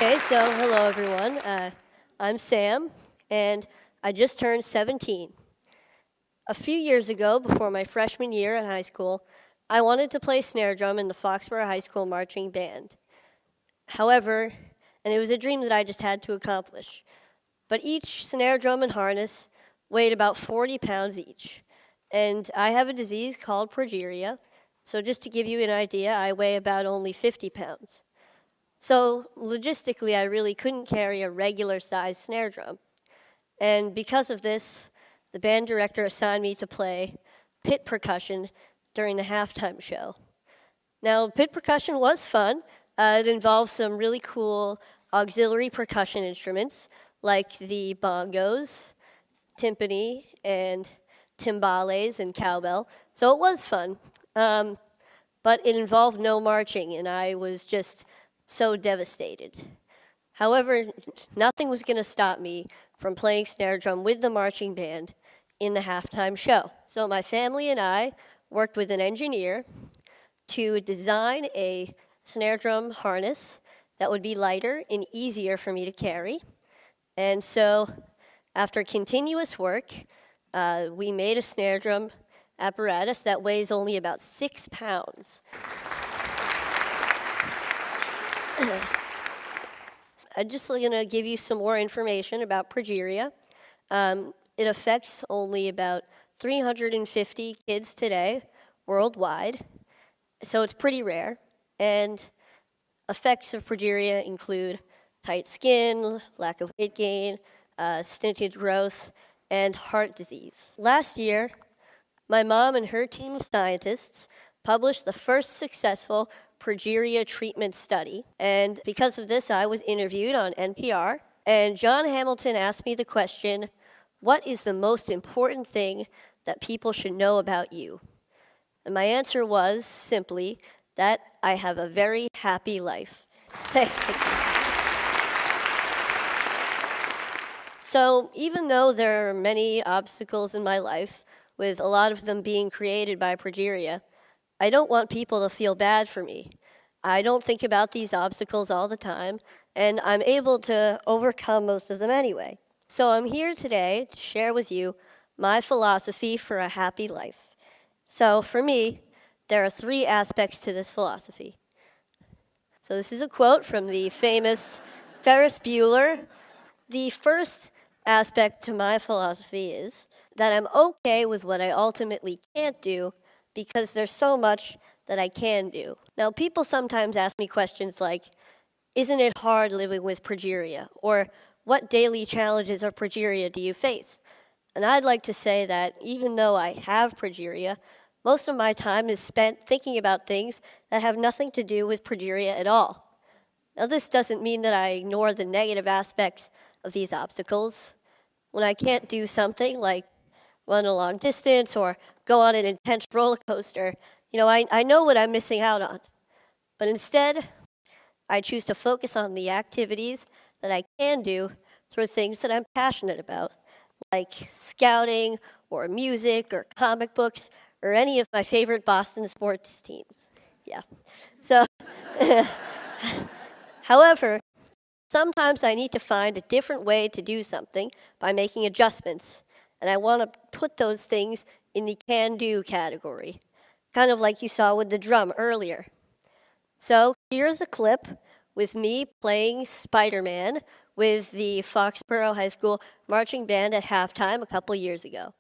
Okay, so hello everyone. I'm Sam, and I just turned 17. A few years ago, before my freshman year at high school, I wanted to play snare drum in the Foxboro High School marching band. However, and it was a dream that I just had to accomplish, but each snare drum and harness weighed about 40 pounds each. And I have a disease called Progeria, so just to give you an idea, I weigh about only 50 pounds. So logistically, I really couldn't carry a regular-sized snare drum. And because of this, the band director assigned me to play pit percussion during the halftime show. Now, pit percussion was fun. It involved some really cool auxiliary percussion instruments like the bongos, timpani, and timbales and cowbell. So it was fun. But it involved no marching, and I was just so devastated. However, nothing was going to stop me from playing snare drum with the marching band in the halftime show. So my family and I worked with an engineer to design a snare drum harness that would be lighter and easier for me to carry. And so after continuous work, we made a snare drum apparatus that weighs only about 6 pounds. I'm just going to give you some more information about Progeria. It affects only about 350 kids today worldwide, so it's pretty rare. And effects of Progeria include tight skin, lack of weight gain, stunted growth, and heart disease. Last year, my mom and her team of scientists published the first successful Progeria treatment study, and because of this, I was interviewed on NPR, and John Hamilton asked me the question, what is the most important thing that people should know about you? And my answer was simply that I have a very happy life. So even though there are many obstacles in my life, with a lot of them being created by Progeria, I don't want people to feel bad for me. I don't think about these obstacles all the time, and I'm able to overcome most of them anyway. So I'm here today to share with you my philosophy for a happy life. So for me, there are 3 aspects to this philosophy. So this is a quote from the famous Ferris Bueller. The first aspect to my philosophy is that I'm okay with what I ultimately can't do because there's so much that I can do. Now, people sometimes ask me questions like, isn't it hard living with Progeria? Or what daily challenges of Progeria do you face? And I'd like to say that even though I have Progeria, most of my time is spent thinking about things that have nothing to do with Progeria at all. Now, this doesn't mean that I ignore the negative aspects of these obstacles. When I can't do something like run a long distance or go on an intense roller coaster, I know what I'm missing out on. But instead, I choose to focus on the activities that I can do through things that I'm passionate about, like scouting or music or comic books or any of my favorite Boston sports teams. Yeah. So, however, sometimes I need to find a different way to do something by making adjustments. And I want to put those things in the can-do category, kind of like you saw with the drum earlier. So here's a clip with me playing Spider-Man with the Foxboro High School marching band at halftime a couple years ago.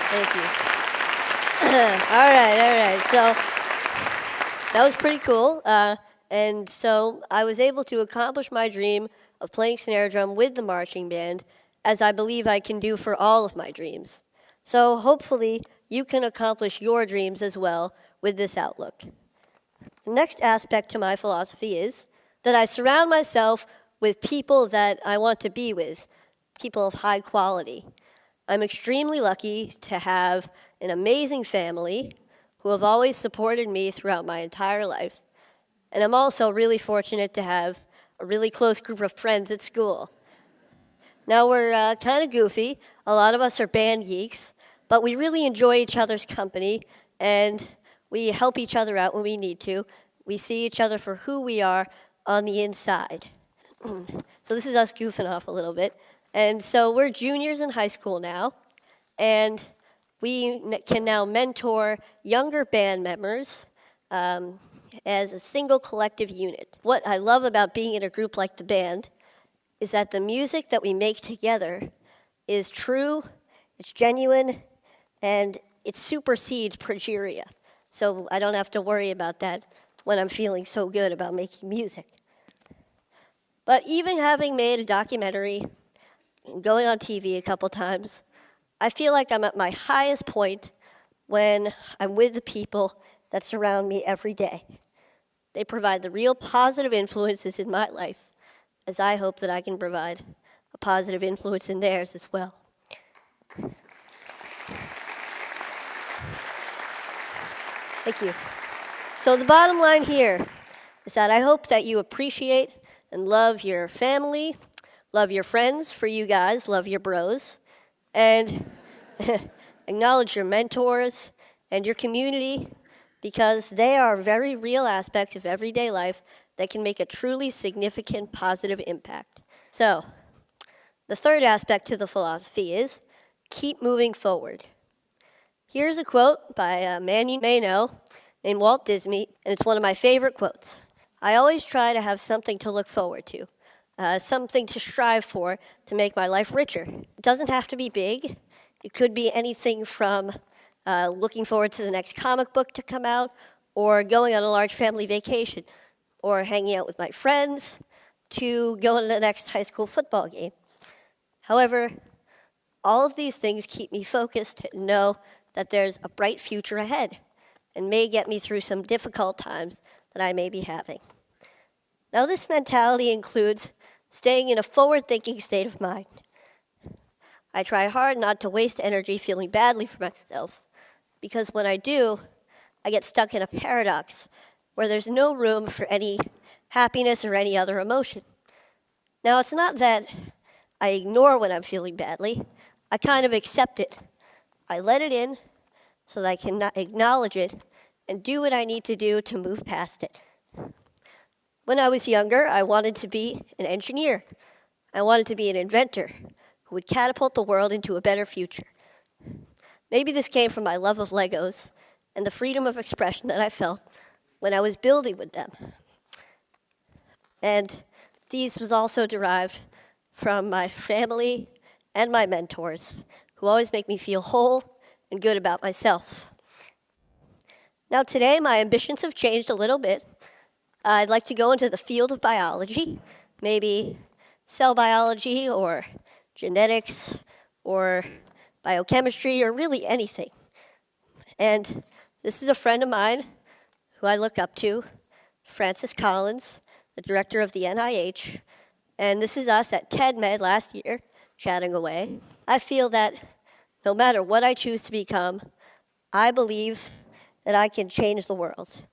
Thank you. All right. So that was pretty cool. And so I was able to accomplish my dream of playing snare drum with the marching band, as I believe I can do for all of my dreams. So hopefully you can accomplish your dreams as well with this outlook. The next aspect to my philosophy is that I surround myself with people that I want to be with, people of high quality. I'm extremely lucky to have an amazing family who have always supported me throughout my entire life. And I'm also really fortunate to have a really close group of friends at school. Now, we're kind of goofy. A lot of us are band geeks, but we really enjoy each other's company, and we help each other out when we need to. We see each other for who we are on the inside. So this is us goofing off a little bit. And so we're juniors in high school now, and we can now mentor younger band members as a single collective unit. What I love about being in a group like the band is that the music that we make together is true, it's genuine, and it supersedes Progeria. So I don't have to worry about that when I'm feeling so good about making music. But even having made a documentary and going on TV a couple times, I feel like I'm at my highest point when I'm with the people that surround me every day. They provide the real positive influences in my life, as I hope that I can provide a positive influence in theirs as well. Thank you. So the bottom line here is that I hope that you appreciate and love your family, love your friends, for you guys, love your bros, and acknowledge your mentors and your community, because they are very real aspects of everyday life that can make a truly significant positive impact. So, the third aspect to the philosophy is keep moving forward. Here's a quote by a man you may know named Walt Disney, and it's one of my favorite quotes. I always try to have something to look forward to, something to strive for to make my life richer. It doesn't have to be big. It could be anything from looking forward to the next comic book to come out, or going on a large family vacation, or hanging out with my friends, to going to the next high school football game. However, all of these things keep me focused and know that there's a bright future ahead and may get me through some difficult times that I may be having. Now, this mentality includes staying in a forward-thinking state of mind. I try hard not to waste energy feeling badly for myself, because when I do, I get stuck in a paradox where there's no room for any happiness or any other emotion. Now, it's not that I ignore when I'm feeling badly. I kind of accept it. I let it in so that I can acknowledge it and do what I need to do to move past it. When I was younger, I wanted to be an engineer. I wanted to be an inventor who would catapult the world into a better future. Maybe this came from my love of Legos and the freedom of expression that I felt when I was building with them. And these was also derived from my family and my mentors, who always make me feel whole and good about myself. Now today, my ambitions have changed a little bit. I'd like to go into the field of biology, maybe cell biology or genetics or biochemistry or really anything. And this is a friend of mine who I look up to, Francis Collins, the director of the NIH, and this is us at TEDMed last year, chatting away. I feel that no matter what I choose to become, I believe that I can change the world.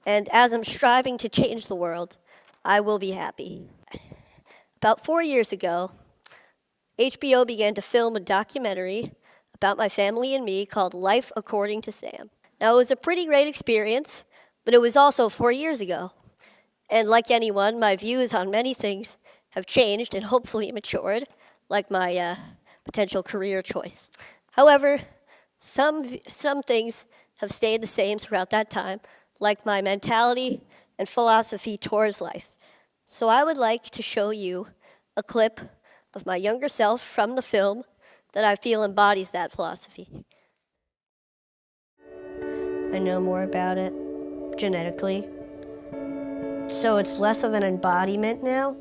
And as I'm striving to change the world, I will be happy. About 4 years ago, HBO began to film a documentary about my family and me called Life According to Sam. Now, it was a pretty great experience, but it was also 4 years ago. And like anyone, my views on many things have changed and hopefully matured, like my potential career choice. However, some things have stayed the same throughout that time, like my mentality and philosophy towards life. So I would like to show you a clip of my younger self from the film that I feel embodies that philosophy. I know more about it genetically. So it's less of an embodiment now.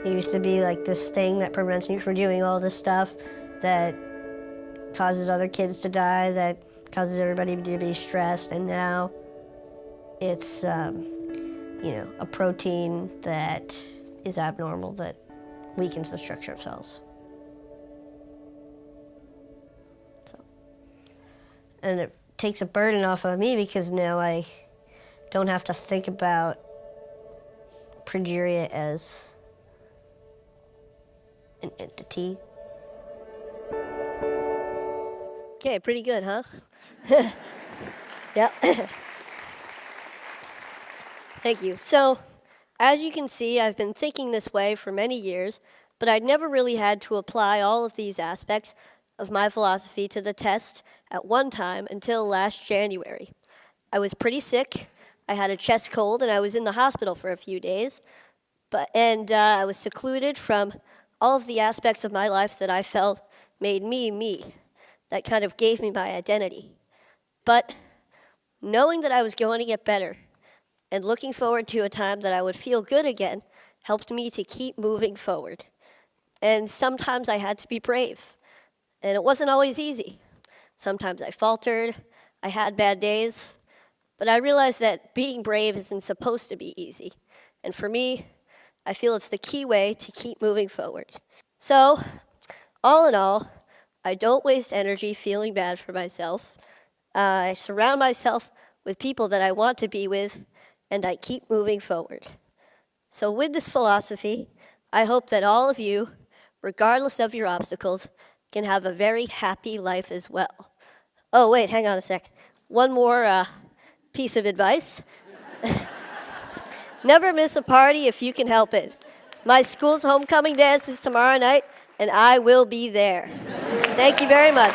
It used to be like this thing that prevents me from doing all this stuff that causes other kids to die, that causes everybody to be stressed, and now it's, a protein that is abnormal that weakens the structure of cells. And it takes a burden off of me because now I don't have to think about Progeria as an entity. Okay, pretty good, huh? Yeah. Thank you. So, as you can see, I've been thinking this way for many years, but I'd never really had to apply all of these aspects of my philosophy to the test at one time until last January. I was pretty sick. I had a chest cold, and I was in the hospital for a few days. I was secluded from all of the aspects of my life that I felt made me, me. That kind of gave me my identity. But knowing that I was going to get better and looking forward to a time that I would feel good again helped me to keep moving forward. And sometimes I had to be brave. And it wasn't always easy. Sometimes I faltered, I had bad days, but I realized that being brave isn't supposed to be easy. And for me, I feel it's the key way to keep moving forward. So, all in all, I don't waste energy feeling bad for myself. I surround myself with people that I want to be with, and I keep moving forward. So with this philosophy, I hope that all of you, regardless of your obstacles, can have a very happy life as well. Oh, wait, hang on a sec. One more piece of advice. Never miss a party if you can help it. My school's homecoming dance is tomorrow night, and I will be there. Thank you very much.